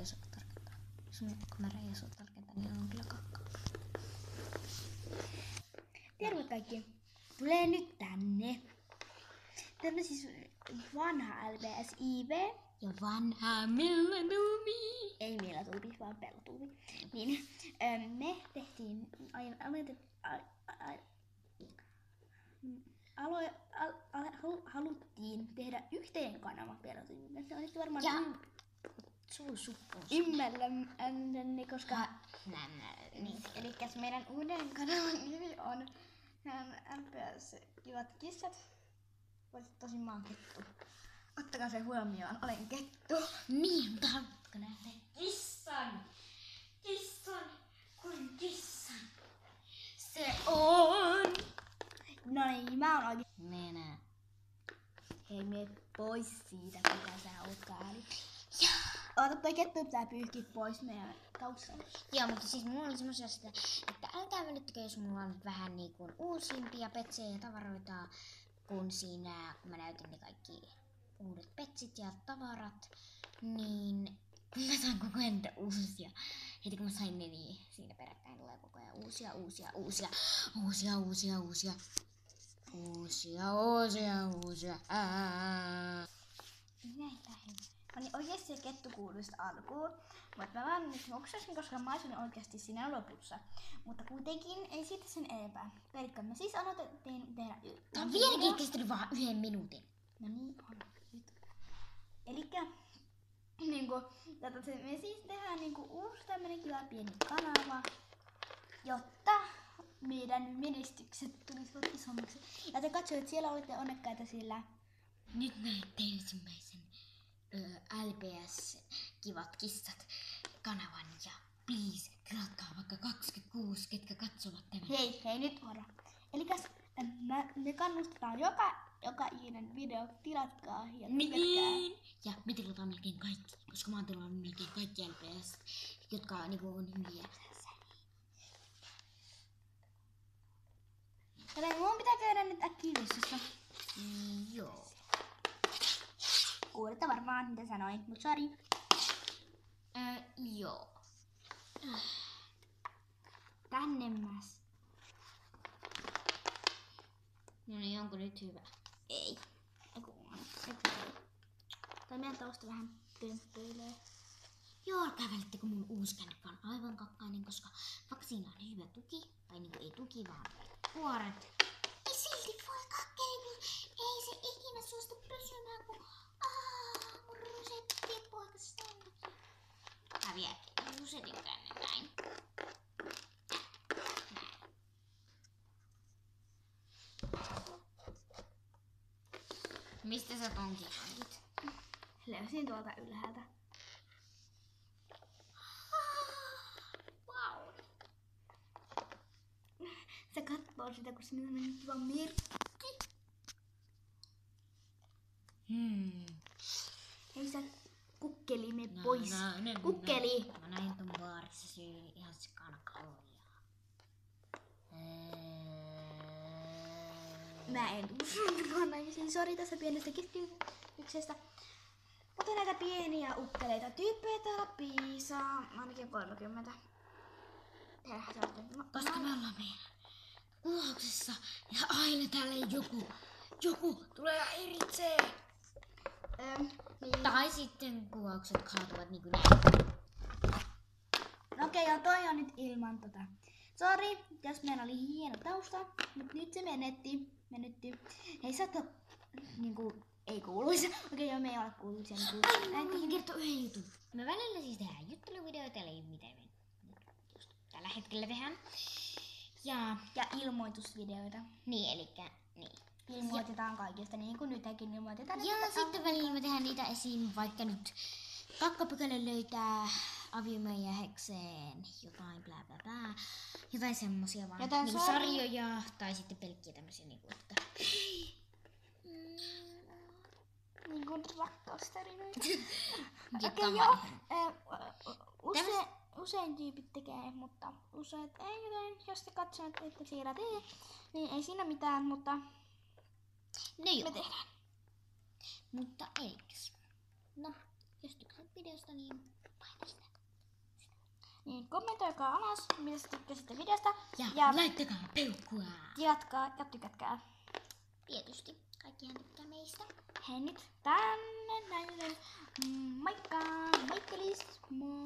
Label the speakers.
Speaker 1: ei osaa tarkentaa. Jos mun kamera ei osaa tarkentaa, niin on kyllä kakka.
Speaker 2: Terve kaikki. Tulee nyt tänne. Tämä on siis vanha LBS IV.
Speaker 1: Ja vanha Millatuubi.
Speaker 2: Ei Millatuubi, vaan Pellatuubi. Niin, me tehtiin haluttiin tehdä yhteen kanava Pellatuubi. Se on nyt varmaan ymmärränne, koska
Speaker 1: Niin.
Speaker 2: elikkäs meidän uuden kanavan nimi on LBS Kivat kissat. Voisit tosi mä oon kettu. Ottakaa se huomioon, olen kettu.
Speaker 1: Niin, tarkoitko nähdä kissan? Kuin kissan. Se on.
Speaker 2: No niin, mä oon oikein.
Speaker 1: Nenä.
Speaker 2: Hei, mene pois siitä, mitä sä oot kääli. Oota, toi kettu pitää pyyhkiä pois meidän taustalla.
Speaker 1: Joo, mutta siis mulla oli semmosia sitä, että älkää välittäkö, jos mulla on nyt vähän niin kuin uusimpia petsejä ja tavaroita, kun siinä, kun mä näytin ne kaikki uudet petsit ja tavarat, niin kun mä saan koko ajan niitä uusia. Heti kun mä sain ne, niin siinä peräkkäin tulee koko ajan uusia.
Speaker 2: Näitä niin oikeesti se kettu kuului sitä alkuun, mutta mä vaan nyt hoksasin, koska mä asuin oikeasti siinä lopussa. Mutta kuitenkin ei siitä sen enempää. Pelikka, me siis aloitettiin tehdä
Speaker 1: Tää on vieläkin kestänyt vaan 1 minuutin.
Speaker 2: No niin on. Nyt. Elikkä niinku, me siis tehdään niinku uusi tämmönen kiva pieni kanava, jotta meidän menestykset tulisivat isommaksi. Ja te katsoitte, että siellä olitte onnekkaita sillä.
Speaker 1: Nyt näette ensimmäisen LBS Kivat kissat kanavan ja please tilatkaa vaikka 26, ketkä katsovat tämän.
Speaker 2: Hei nyt ora. Elikkäs me kannustetaan joka ikinen video, tilatkaa ja
Speaker 1: niin. Ja me tilataan melkein kaikki, koska mä oon tilannut melkein kaikki LBS, jotka niinku on hyviä.
Speaker 2: Joten mun pitää käydä nyt äkkiä
Speaker 1: Joo.
Speaker 2: Kuulette varmaan mitä sanoin, mut sori.
Speaker 1: Joo.
Speaker 2: Tänne mäs.
Speaker 1: No niin, onko nyt hyvä?
Speaker 2: Ei. Tai meidän tausta vähän pömpöilee.
Speaker 1: Joo, älkää välittäkö mun uusi kännykkä on aivan kakkainen, koska vaikka siinä on hyvä tuki, tai niinku ei tuki vaan kuoret. Ei silti voi kakkeinen, ei se ikinä suostu pysymään, kun mun rusetti poikasta sen takia. Mä vieläkin rusetin tänne näin. Mistä sä tonkin hankit?
Speaker 2: Löysin tuolta ylhäältä.
Speaker 1: Wow.
Speaker 2: Se kattoo sitä, kun se on niin kiva merkki. Hei sä kukkeli, me pois. Kukkeli!
Speaker 1: Mä näin ton baarissa syy ihan sikana kaljaa.
Speaker 2: Mä en usko, näin. Sori tästä pienestä keskityksestä. Mutta näitä pieniä ukkeleita tyyppejä täällä piisaa. Ainakin 30.
Speaker 1: Koska me ollaan meidän kuvauksessa ja aina täällä joku tulee ja häiritsee.
Speaker 2: Niin.
Speaker 1: Tai sitten kuvaukset kaatuvat niin kuin näin.
Speaker 2: No okei, ja toi on nyt ilman Sori, jos meillä oli hieno tausta, mutta nyt se menetti. Ei sä niinku, ei kuuluisi. Okei, joo, me ei ole kuuluisia.
Speaker 1: Mä voin kertoa yhden jutun. Me välillä siis tehdään jutteluvideoita, eli mitä me just tällä hetkellä tehdään. Ja
Speaker 2: ilmoitusvideoita.
Speaker 1: niin, elikkä niin.
Speaker 2: Ilmoitetaan kaikista, niin kuin nytkin ilmoitetaan.
Speaker 1: Ja sitten välillä me tehdään niitä esim. Vaikka nyt kakkapykälä löytää aviomiehekseen jotain blää blää blää. Jotain semmosia vaan
Speaker 2: Jotain
Speaker 1: niinku sarjoja tai sitten pelkkiä tämmösiä niinku, että
Speaker 2: niin kuin rakkaustarinoita.
Speaker 1: jotka
Speaker 2: Okei, joo. Usein tyypit tekee, mutta useat ei, joten jos te katsovat, että siellä tee, niin ei siinä mitään, mutta
Speaker 1: no joo.
Speaker 2: me tehdään.
Speaker 1: Mutta eiks. No, jos tykkäät videosta, niin paina sitä
Speaker 2: niin kommentoikaa alas, mitä tykkäsitte videosta.
Speaker 1: Ja laittakaa peukkua.
Speaker 2: Tilatkaa ja tykätkää.
Speaker 1: Tietysti. Kaikkihan tykkää meistä.
Speaker 2: Hei nyt tänne näille. Moikka! Moikkelis! Moi!